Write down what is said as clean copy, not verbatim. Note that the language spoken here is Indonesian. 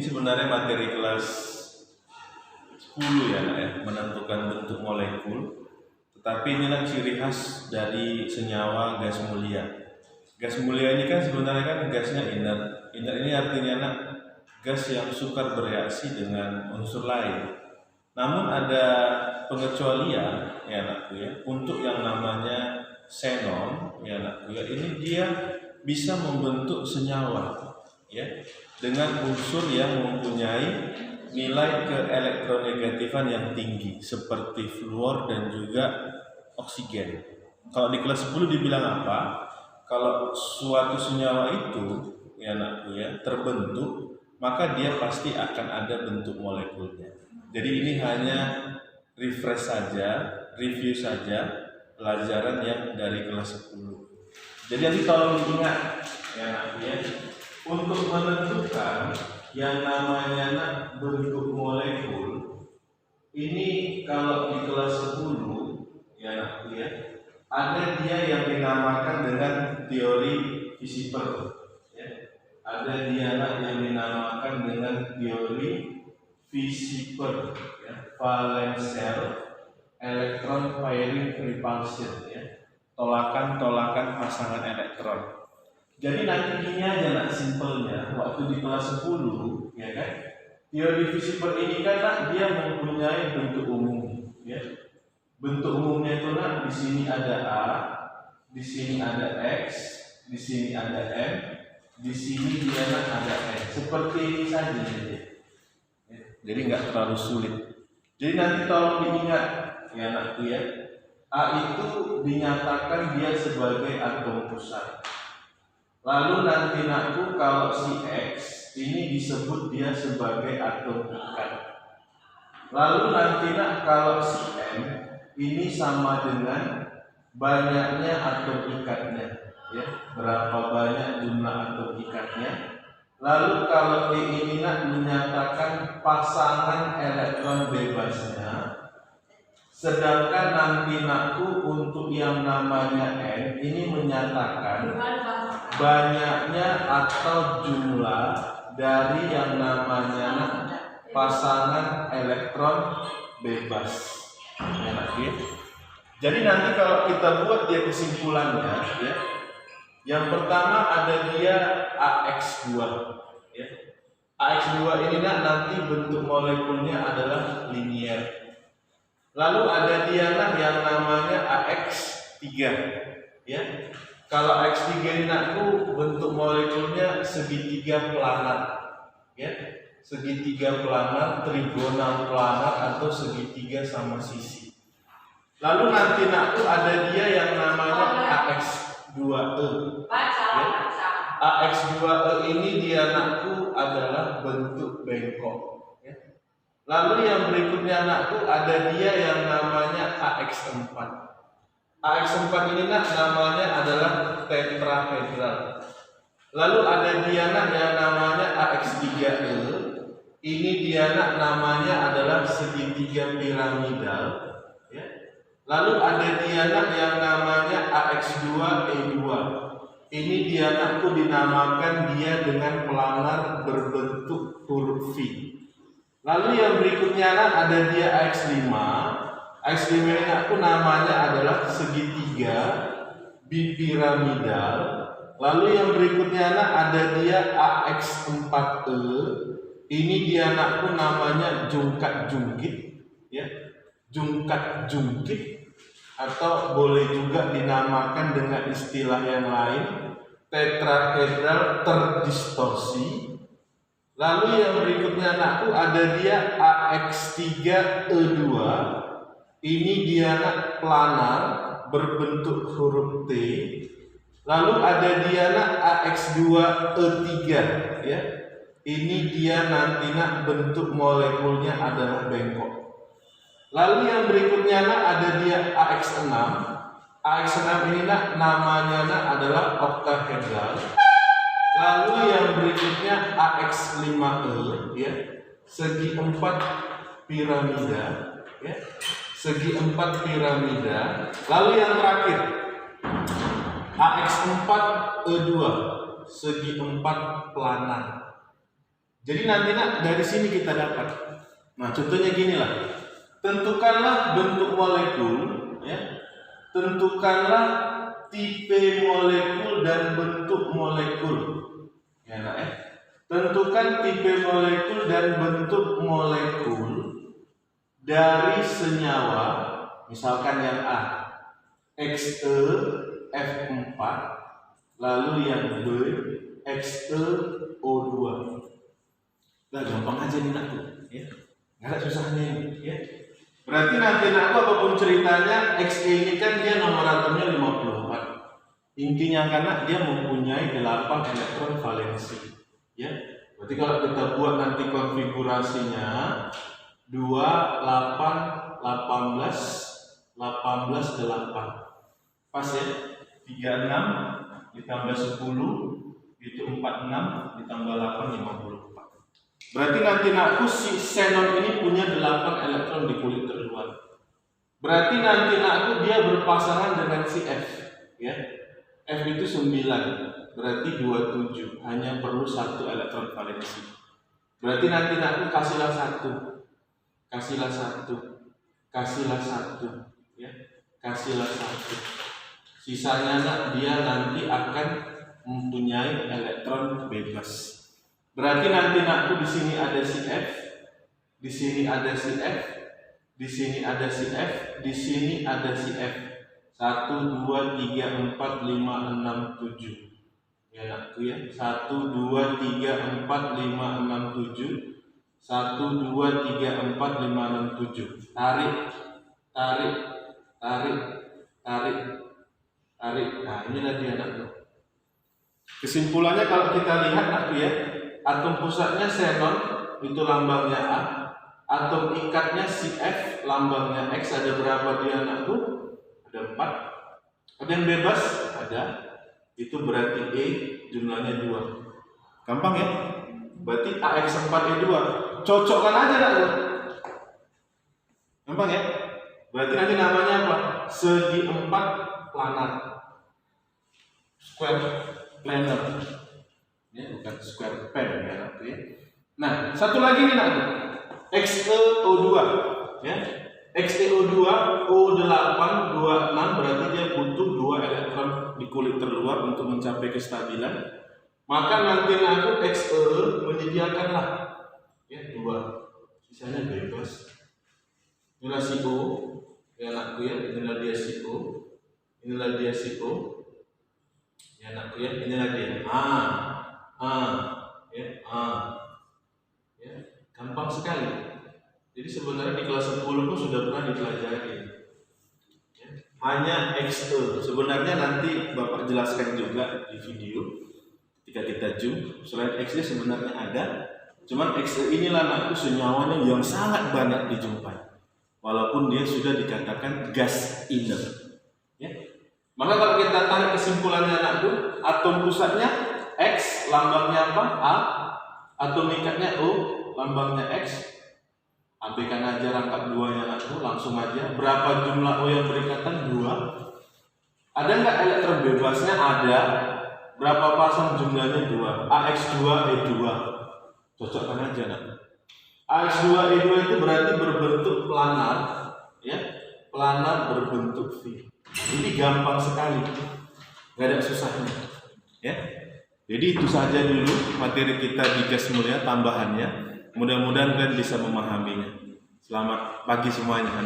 sebenarnya materi kelas 10 ya, nak, ya, menentukan bentuk molekul. Tetapi inilah ciri khas dari senyawa gas mulia. Gas mulia ini kan sebenarnya kan gasnya inert. Inert ini artinya, nak, gas yang sukar bereaksi dengan unsur lain. Namun ada pengecualian ya, anakku ya, untuk yang namanya xenon ya, anakku ya, ini dia bisa membentuk senyawa ya dengan unsur yang mempunyai nilai keelektronegatifan yang tinggi seperti fluor dan juga oksigen. Kalau di kelas 10 dibilang apa? Kalau suatu senyawa itu ya, anakku ya, terbentuk, maka dia pasti akan ada bentuk molekulnya. Jadi ini hanya refresh saja, review saja pelajaran yang dari kelas 10. Jadi nanti tolong diingat ya, anakku ya, untuk menentukan yang namanya bentuk molekul ini kalau di kelas 10 ya, anakku ya, ada dia yang dinamakan dengan teori Visiper ya. Ada dia yang dinamakan dengan teori Visiper ya, valensel electron pairing repulsion ya, tolakan-tolakan pasangan elektron. Jadi nanti gini aja, nak, simpelnya waktu di kelas 10 ya kan, teori Visiper ini kan, nak, dia mempunyai bentuk umum ya. Bentuk umumnya itu, nak, di sini ada A, di sini ada X, di sini ada M, di sini dia, nak, ada N. Seperti ini saja ya. Jadi nggak terlalu sulit. Jadi nanti tolong diingat ya, anakku ya, A itu dinyatakan dia sebagai atom pusat. Lalu nanti, nakku, kalau si X ini disebut dia sebagai atom ikat. Lalu nanti, nak, kalau si M ini sama dengan banyaknya atom ikatnya ya, berapa banyak jumlah atom ikatnya. Lalu kalau D ini, nak, menyatakan pasangan elektron bebasnya. Sedangkan nanti, nakku, untuk yang namanya N ini menyatakan banyaknya atau jumlah dari yang namanya, nak, pasangan elektron bebas ya. Jadi nanti kalau kita buat dia kesimpulannya ya, yang pertama ada dia AX2 ya. AX2 ini, nak, nanti bentuk molekulnya adalah linier. Lalu ada dia, nak, yang namanya AX3 ya. Kalau AX3 ini, nakku, bentuk molekulnya segitiga planar ya. Segitiga planar, trigonal planar atau segitiga sama sisi. Lalu nanti, nakku, ada dia yang namanya AX2E ya. AX2E ini dia, nakku, adalah bentuk bengkok ya. Lalu yang berikutnya, nakku, ada dia yang namanya AX4. AX4 ini, nak, namanya adalah tetrahedral. Lalu ada dia, nak, yang namanya AX3E. Ini dia, nak, namanya adalah segitiga piramidal ya. Lalu ada dia, nak, yang namanya AX2E2. Ini dia, nakku, dinamakan dia dengan planar berbentuk huruf V. Lalu yang berikutnya, nak, ada dia AX5. AX5 ini, nakku, namanya adalah segitiga bipiramidal. Lalu yang berikutnya, nak, ada dia AX4E. Ini dia, nakku, namanya jungkat jungkit ya. Jungkat jungkit atau boleh juga dinamakan dengan istilah yang lain tetrahedral terdistorsi. Lalu yang berikutnya, nakku, ada dia AX3E2. Ini dia, nak, planar berbentuk huruf T. Lalu ada dia, nak, AX2E3 ya. Ini dia nanti, nak, bentuk molekulnya adalah bengkok. Lalu yang berikutnya, nak, ada dia AX6. AX6 ini, nak, namanya, nak, adalah oktahedral. Lalu yang berikutnya AX5E ya, segi 4 piramida ya. Segi 4 piramida. Lalu yang terakhir AX4E2 segi 4 planar. Jadi nanti dari sini kita dapat. Nah, contohnya gini lah. Tentukanlah bentuk molekul, ya. Tentukanlah tipe molekul dan bentuk molekul. Ya, nah, tentukan tipe molekul dan bentuk molekul dari senyawa, misalkan yang A, Xe F4, lalu yang B, XeO2. Nah, gampang aja nih nak, ya. Nggak ada susahnya ini, ya. Berarti nanti nak apapun ceritanya, Xe ini kan dia nomor atomnya 54. Intinya karena dia mempunyai 8 elektron valensi, ya. Berarti kalau kita buat nanti konfigurasinya 28 18 18 8. Pas ya? 36 ditambah 10 itu 46 ditambah 8 54. Berarti nanti nakku si xenon ini punya 8 elektron di kulit terluar. Berarti nanti nakku dia berpasangan dengan si F, ya. F itu 9, berarti 27, hanya perlu 1 elektron valensi. Berarti nanti nakku kasihlah 1. Kasihlah 1. Kasihlah 1, ya. Kasihlah 1. Sisanya dia nanti akan mempunyai elektron bebas. Berarti nanti nakku di sini ada si F, di sini ada si F, di sini ada si F, di sini ada si F. 1 2 3 4 5 6 7. Ya nakku ya. 1 2 3 4 5 6 7. 1 2 3 4 5 6 7. Tarik, tarik, tarik, tarik, tarik. Nah, inilah dia nakku. Kesimpulannya kalau kita lihat nakku ya, atom pusatnya xenon itu lambangnya A, atom ikatnya si F lambangnya X. Ada berapa dia nakku? Ada 4. Ada yang bebas? Ada. Itu berarti E jumlahnya 2. Gampang ya? Berarti AX4E2. Cocokkan aja nakku. Gampang ya? Berarti nanti namanya apa? Segi 4 planar. Square planar. Ya, bukan square pen ya nakku ya. Nah, satu lagi nih nakku. XeO2, ya. XeO2 O8 26, berarti dia butuh 2 elektron di kulit terluar untuk mencapai kestabilan. Maka nanti nakku Xe menyediakanlah ya 2. Sisanya bebas. Inilah si O, ya nakku ya. Inilah dia si O. Inilah dia si O. Ya nakku ya. Inilah dia. Ya, gampang sekali. Jadi sebenarnya di kelas 10 pun sudah pernah dipelajari. Ya, hanya Xe. Sebenarnya nanti Bapak jelaskan juga di video ketika kita zoom. Selain Xe sebenarnya ada, cuman Xe inilah nakku senyawanya yang sangat banyak dijumpai. Walaupun dia sudah dikatakan gas inert. Ya. Maka kalau kita tarik kesimpulannya nakku, atom pusatnya X, lambangnya apa? A. Atom ikatnya O, lambangnya X. Abaikan aja rangkap 2-nya nakku, langsung aja. Berapa jumlah O yang berikatan? 2. Ada nggak elektron bebasnya? Ada. Berapa pasang jumlahnya? 2. AX2E2. Cocokkan aja nakku. AX2E2 itu berarti berbentuk planar, ya. Planar berbentuk V. Ini gampang sekali. Nggak ada susahnya. Ya. Jadi itu saja dulu materi kita di gas mulia tambahannya. Mudah-mudahan kalian bisa memahaminya. Selamat pagi semuanya anak.